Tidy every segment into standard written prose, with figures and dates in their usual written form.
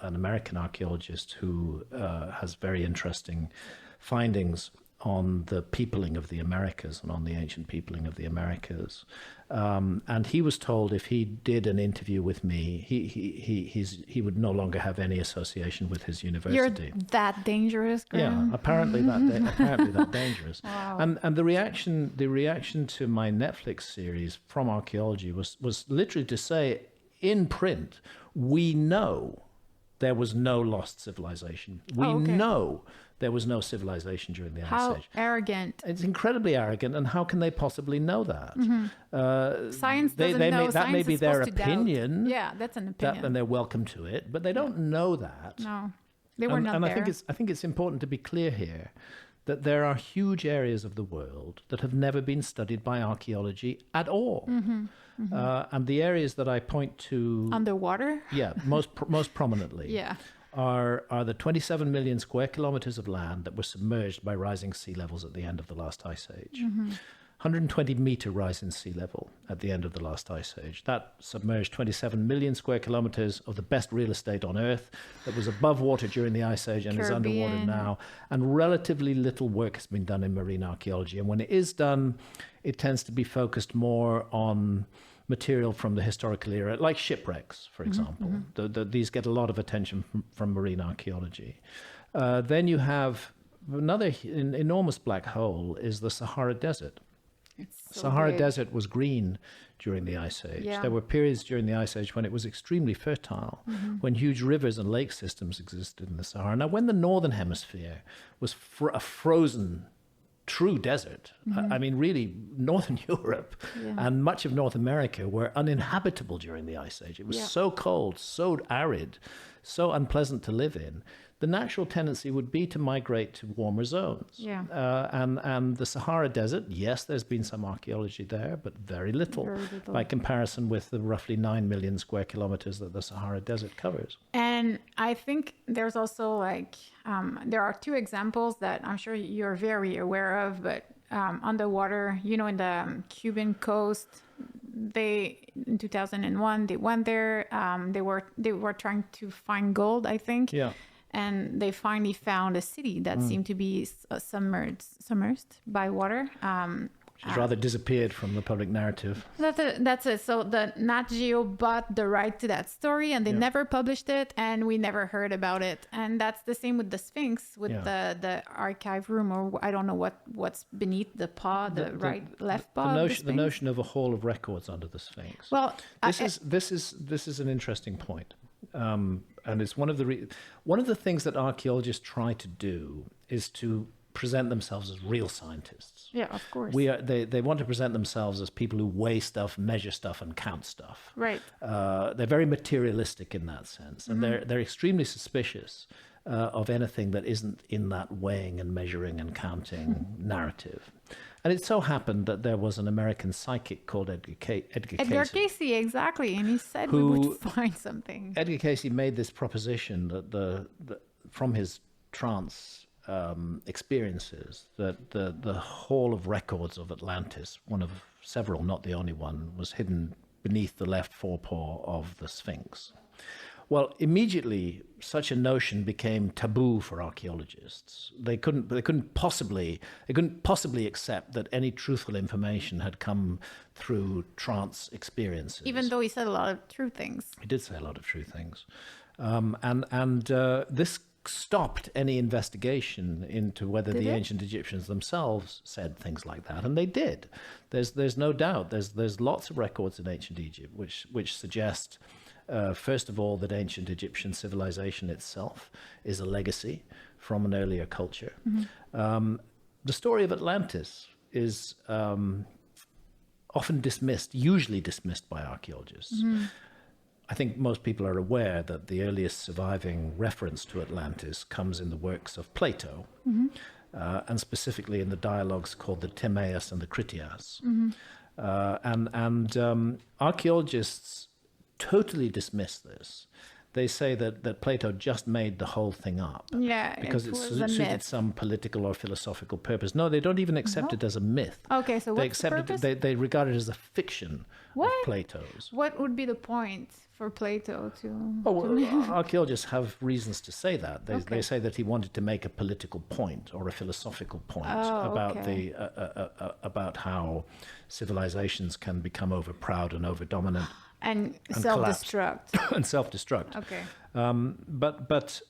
an American archaeologist who has very interesting findings on the peopling of the Americas and on the ancient peopling of the Americas. And he was told if he did an interview with me, he would no longer have any association with his university. You're that dangerous, Graham? Yeah, apparently that dangerous. Wow. And the reaction to my Netflix series from archaeology was literally to say in print, we know there was no lost civilization. We know there was no civilization during the Ice Age. How arrogant. It's incredibly arrogant, and how can they possibly know that? Science doesn't know. That may be their opinion. Yeah, that's an opinion. And they're welcome to it, but they don't know that. No, they were not and there. I think it's important to be clear here that there are huge areas of the world that have never been studied by archaeology at all. And the areas that I point to... Underwater? Yeah, most prominently. Yeah. Are the 27 million square kilometers of land that were submerged by rising sea levels at the end of the last ice age. 120 meter rise in sea level at the end of the last ice age. That submerged 27 million square kilometers of the best real estate on Earth that was above water during the ice age and is underwater now. And relatively little work has been done in marine archaeology. And when it is done, it tends to be focused more on material from the historical era, like shipwrecks, for example. These get a lot of attention from marine archaeology. Then you have another enormous black hole is the Sahara Desert. Sahara Desert was green during the Ice Age. Yeah. There were periods during the Ice Age when it was extremely fertile, when huge rivers and lake systems existed in the Sahara. Now, when the Northern Hemisphere was a frozen true desert. I mean, really, Northern Europe and much of North America were uninhabitable during the Ice Age. It was so cold, so arid, so unpleasant to live in. The natural tendency would be to migrate to warmer zones. Yeah. And the Sahara Desert, yes, there's been some archaeology there, but very little by comparison with the roughly 9 million square kilometers that the Sahara Desert covers. And I think there's also there are two examples that I'm sure you're very aware of, but underwater, in the Cuban coast, in 2001, they went there. They were trying to find gold, I think. Yeah. And they finally found a city that seemed to be submerged by water. She's rather disappeared from the public narrative. That's it. So the Nat Geo bought the right to that story, and they never published it, and we never heard about it. And that's the same with the Sphinx, with the archive room, or I don't know what's beneath the paw, left paw. The notion of a hall of records under the Sphinx. Well, this is an interesting point. And it's one of the things that archaeologists try to do is to present themselves as real scientists. Yeah, of course. They want to present themselves as people who weigh stuff, measure stuff, and count stuff. Right. They're very materialistic in that sense, and they're extremely suspicious of anything that isn't in that weighing and measuring and counting narrative. And it so happened that there was an American psychic called Edgar Cayce. Edgar Cayce, exactly. And he said we would find something. Edgar Cayce made this proposition that from his trance experiences, that the Hall of Records of Atlantis, one of several, not the only one, was hidden beneath the left forepaw of the Sphinx. Well, immediately, such a notion became taboo for archaeologists. They couldn't possibly accept that any truthful information had come through trance experiences. Even though he said a lot of true things. He did say a lot of true things, and this stopped any investigation into whether the ancient Egyptians themselves said things like that, and they did. There's no doubt. There's lots of records in ancient Egypt which suggest. First of all, that ancient Egyptian civilization itself is a legacy from an earlier culture. The story of Atlantis is often usually dismissed by archaeologists. I think most people are aware that the earliest surviving reference to Atlantis comes in the works of Plato, and specifically in the dialogues called the Timaeus and the Critias. And archaeologists totally dismiss this. they say that Plato just made the whole thing up. Yeah, Because it it was a suited myth. some political or philosophical purpose. No, they don't even accept it as a myth. Okay, so They what's the accept purpose? it. They regard it as a fiction What? of Plato's. What would be the point for Plato to? Oh, well, archaeologists have reasons to say that. They Okay. say that he wanted to make a political point or a philosophical point Oh, about okay. about how civilizations can become overproud and overdominant And collapse. self-destruct. and self-destruct. Okay. But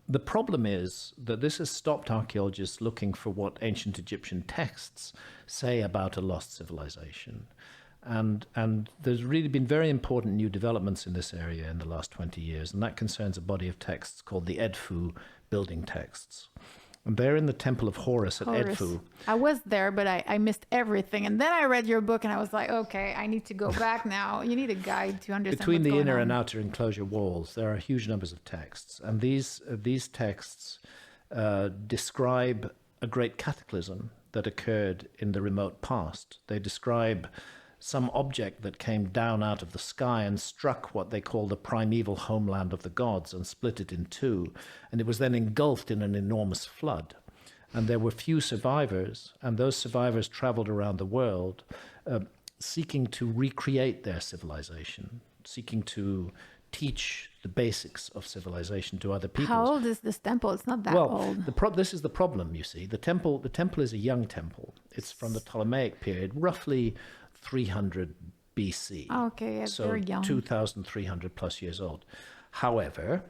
the problem is that this has stopped archaeologists looking for what ancient Egyptian texts say about a lost civilization. And there's really been very important new developments in this area in the last 20 years, and that concerns a body of texts called the Edfu building texts. And they're in the Temple of Horus at Horus. Edfu. I was there, but I missed everything. And then I read your book, and I was like, okay, I need to go back now. You need a guide to understand Between what's the going inner on. and outer enclosure walls, there are huge numbers of texts, and these texts describe a great cataclysm that occurred in the remote past. They describe some object that came down out of the sky and struck what they call the primeval homeland of the gods and split it in two, and it was then engulfed in an enormous flood. And there were few survivors, and those survivors traveled around the world seeking to recreate their civilization, seeking to teach the basics of civilization to other people. How old is this temple? It's not that old. This is the problem, you see. The temple is a young temple. It's from the Ptolemaic period, roughly 300 BC. Okay, it's So very young. 2,300 plus years old. However,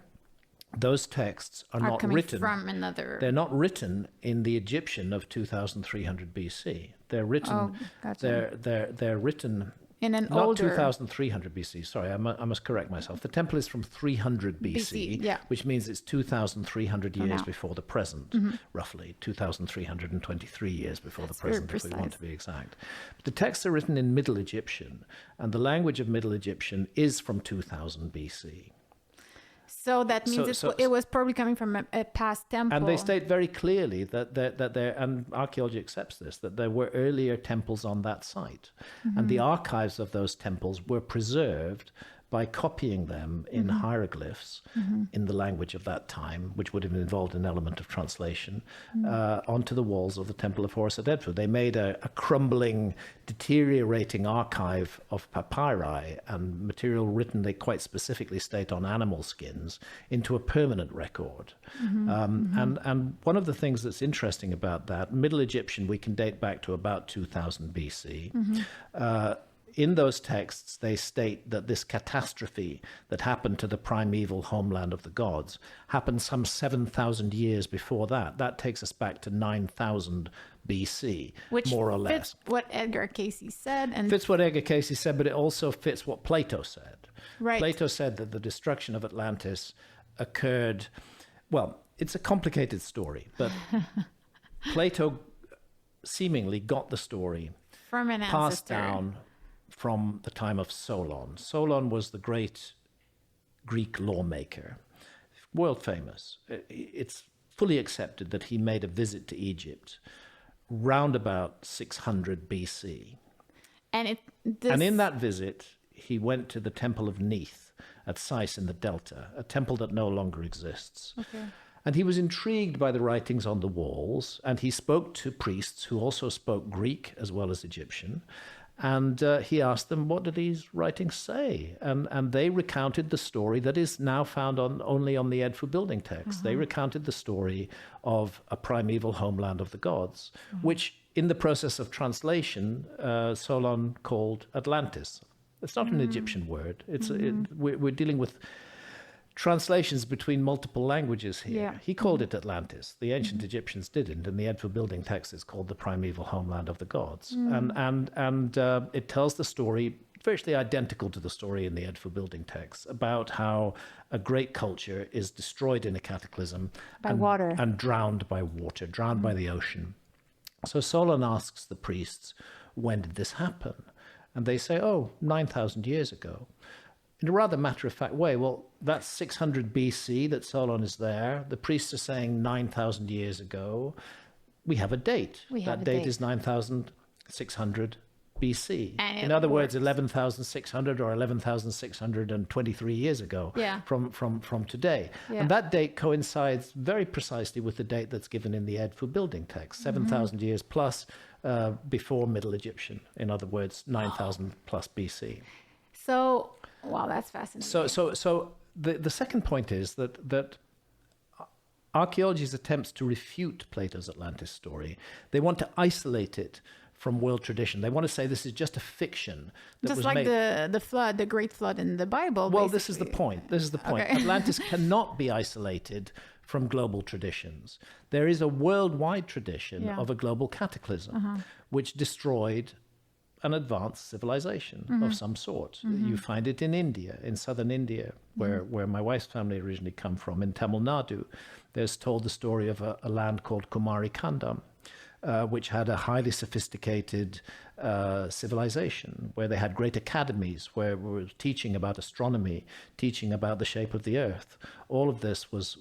those texts are Are not coming written. from another. They're not written in the Egyptian of 2,300 BC. They're written. Oh, gotcha. They're written. In an Not older. 2300 BC. Sorry, I must correct myself. The temple is from 300 BC, yeah. which means it's 2,300 years now. before the present, roughly 2,323 years before That's the very present, if we want precise. to be exact. But the texts are written in Middle Egyptian, and the language of Middle Egyptian is from 2000 BC. So that means it was probably coming from a past temple. And they state very clearly that there, and archaeology accepts this, that there were earlier temples on that site. And the archives of those temples were preserved by copying them in hieroglyphs in the language of that time, which would have involved an element of translation, onto the walls of the Temple of Horus at Edfu. They made a crumbling, deteriorating archive of papyri and material written, they quite specifically state, on animal skins into a permanent record. And one of the things that's interesting about that, Middle Egyptian, we can date back to about 2000 BC. In those texts, they state that this catastrophe that happened to the primeval homeland of the gods happened some 7,000 years before that. That takes us back to 9,000 BC, Which more or less. fits what Edgar Casey said. And Fits what Edgar Casey said, but it also fits what Plato said. Right. Plato said that the destruction of Atlantis occurred, well, it's a complicated story, but Plato seemingly got the story from an passed ancestor. down from the time of Solon. Solon was the great Greek lawmaker, world famous. It's fully accepted that he made a visit to Egypt round about 600 BC. And And in that visit, he went to the Temple of Neith at Sais in the Delta, a temple that no longer exists. Okay. And he was intrigued by the writings on the walls, and he spoke to priests who also spoke Greek as well as Egyptian. And he asked them, what do these writings say? And they recounted the story that is now found only on the Edfu building text. They recounted the story of a primeval homeland of the gods, which in the process of translation, Solon called Atlantis. It's not an Egyptian word. We're dealing with translations between multiple languages here. Yeah. He called it Atlantis. The ancient Egyptians didn't, and the Edfu building text is called the primeval homeland of the gods. And it tells the story virtually identical to the story in the Edfu building text about how a great culture is destroyed in a cataclysm By water. and drowned by water, drowned by the ocean. So Solon asks the priests, when did this happen? And they say, 9,000 years ago. In a rather matter-of-fact way, well, that's 600 BC that Solon is there. The priests are saying 9,000 years ago. We have a date. We have that a date date. is 9,600 BC. And In it other words, works. 11,600 or 11,623 years ago Yeah. from today. Yeah. And that date coincides very precisely with the date that's given in the Edfu building text, 7,000 years plus before Middle Egyptian. In other words, 9,000 plus BC. So, wow, that's fascinating. So the second point is that archaeology's attempts to refute Plato's Atlantis story, they want to isolate it from world tradition. They want to say this is just a fiction that Just was like made. the flood, the great flood in the Bible. Well, this is the basically. point. This is the point. Okay. Atlantis cannot be isolated from global traditions. There is a worldwide tradition Yeah. of a global cataclysm, which destroyed an advanced civilization of some sort. You find it in India, in southern India, where my wife's family originally come from, in Tamil Nadu. There's told the story of a land called Kumari Kandam, which had a highly sophisticated civilization, where they had great academies, where we were teaching about astronomy, teaching about the shape of the earth. All of this was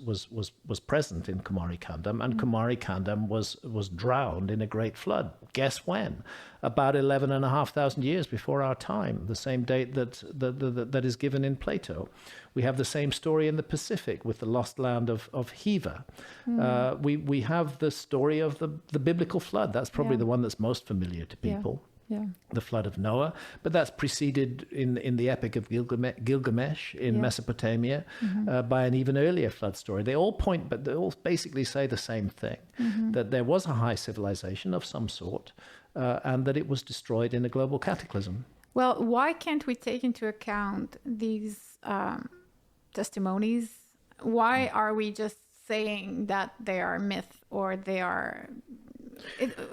present in Kumari Kandam, and Kumari Kandam was drowned in a great flood. Guess when? About 11,500 years before our time, the same date that is given in Plato. We have the same story in the Pacific with the lost land of Hiva. We have the story of the biblical flood. That's probably Yeah. the one that's most familiar to people. Yeah. The flood of Noah, but that's preceded in the epic of Gilgamesh in Yeah. Mesopotamia by an even earlier flood story. They all point, but they all basically say the same thing, that there was a high civilization of some sort and that it was destroyed in a global cataclysm. Well, why can't we take into account these testimonies? Why are we just saying that they are myth or they are?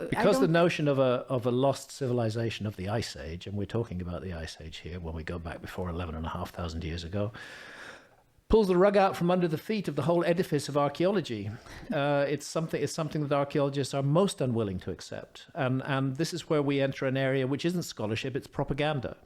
Because the notion of a lost civilization of the Ice Age, and we're talking about the Ice Age here when we go back before 11,500 years ago, pulls the rug out from under the feet of the whole edifice of archaeology. It's something that archaeologists are most unwilling to accept. And this is where we enter an area which isn't scholarship, it's propaganda.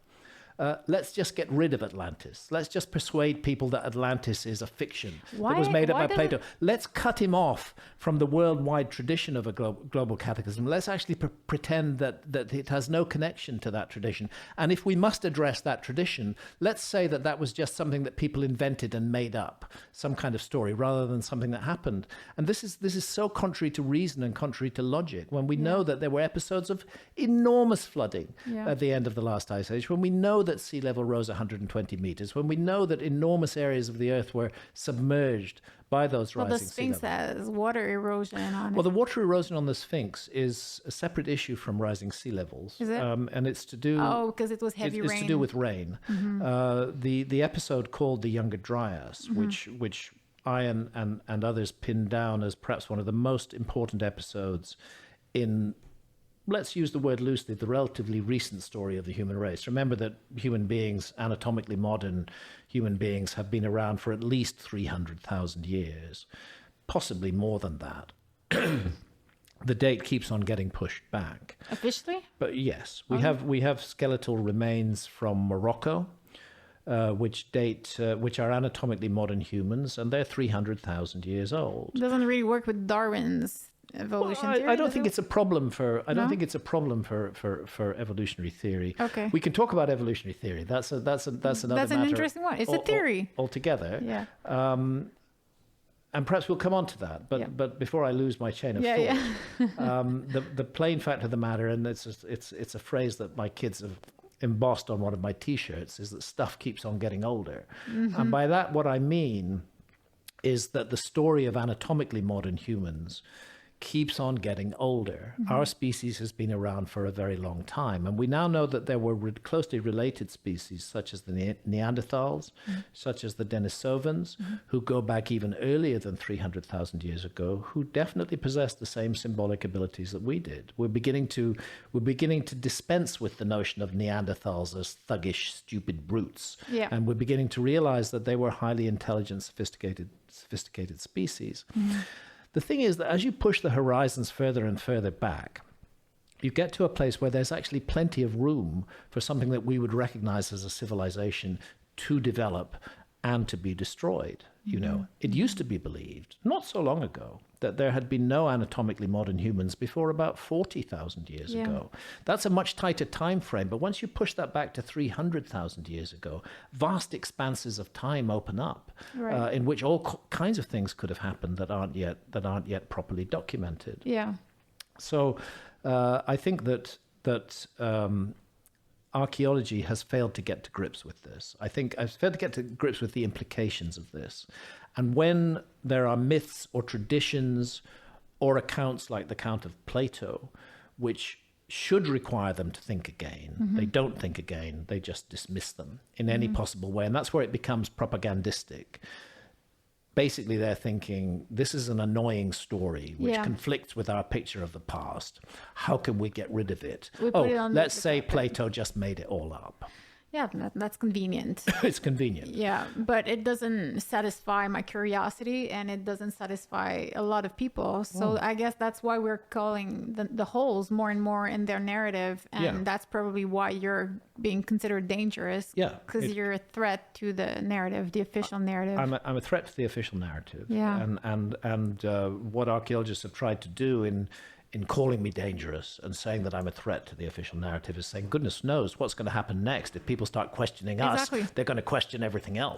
Let's just get rid of Atlantis. Let's just persuade people that Atlantis is a fiction that was made up by Plato. Let's cut him off from the worldwide tradition of a global cataclysm. Let's actually pretend that it has no connection to that tradition. And if we must address that tradition, let's say that was just something that people invented and made up, some kind of story, rather than something that happened. And this is so contrary to reason and contrary to logic, when we know that there were episodes of enormous flooding at the end of the last ice age, when we know that sea level rose 120 meters, when we know that enormous areas of the earth were submerged by those rising sea levels. Well, the Sphinx has water erosion on it. Well, the water erosion on the Sphinx is a separate issue from rising sea levels. Is it? And it's to do... Oh, because it was heavy rain. It's to do with rain. The episode called The Younger Dryas, which I and others pinned down as perhaps one of the most important episodes in, let's use the word loosely, the relatively recent story of the human race. Remember that human beings, anatomically modern human beings, have been around for at least 300,000 years, possibly more than that. The date keeps on getting pushed back. Officially? But yes, we have skeletal remains from Morocco, which are anatomically modern humans, and they're 300,000 years old. It doesn't really work with Darwin's evolution theory. I don't think it's a problem for. I don't No? think it's a problem for evolutionary theory. Okay. We can talk about evolutionary theory. That's another. That's an matter interesting one. It's a theory. altogether. Yeah. And perhaps we'll come on to that. But before I lose my chain of thought, the plain fact of the matter, and it's a phrase that my kids have embossed on one of my T-shirts, is that stuff keeps on getting older. And by that, what I mean is that the story of anatomically modern humans keeps on getting older. Our species has been around for a very long time, and we now know that there were closely related species such as the Neanderthals, such as the Denisovans, who go back even earlier than 300,000 years ago, who definitely possessed the same symbolic abilities that we did. We're beginning to dispense with the notion of Neanderthals as thuggish, stupid brutes, and we're beginning to realize that they were highly intelligent, sophisticated species. The thing is that as you push the horizons further and further back, you get to a place where there's actually plenty of room for something that we would recognize as a civilization to develop and to be destroyed. You know, it used to be believed not so long ago that there had been no anatomically modern humans before about 40,000 years ago. That's a much tighter time frame, but once you push that back to 300,000 years ago, vast expanses of time open up, in which all kinds of things could have happened that aren't yet properly documented. Yeah. So I think that archaeology has failed to get to grips with this. I think I've failed to get to grips with the implications of this. And when there are myths or traditions or accounts like the account of Plato, which should require them to think again, they don't think again, they just dismiss them in any possible way. And that's where it becomes propagandistic. Basically, they're thinking, this is an annoying story which conflicts with our picture of the past. How can we get rid of it? Let's say Plato just made it all up. Yeah, that's convenient. It's convenient. Yeah, but it doesn't satisfy my curiosity, and it doesn't satisfy a lot of people. So I guess that's why we're calling the holes more and more in their narrative, and that's probably why you're being considered dangerous. Yeah, because you're a threat to the narrative, the official narrative. I'm a threat to the official narrative. Yeah, and what archaeologists have tried to do in calling me dangerous and saying that I'm a threat to the official narrative is saying, goodness knows what's going to happen next. If people start questioning us, they're going to question everything else.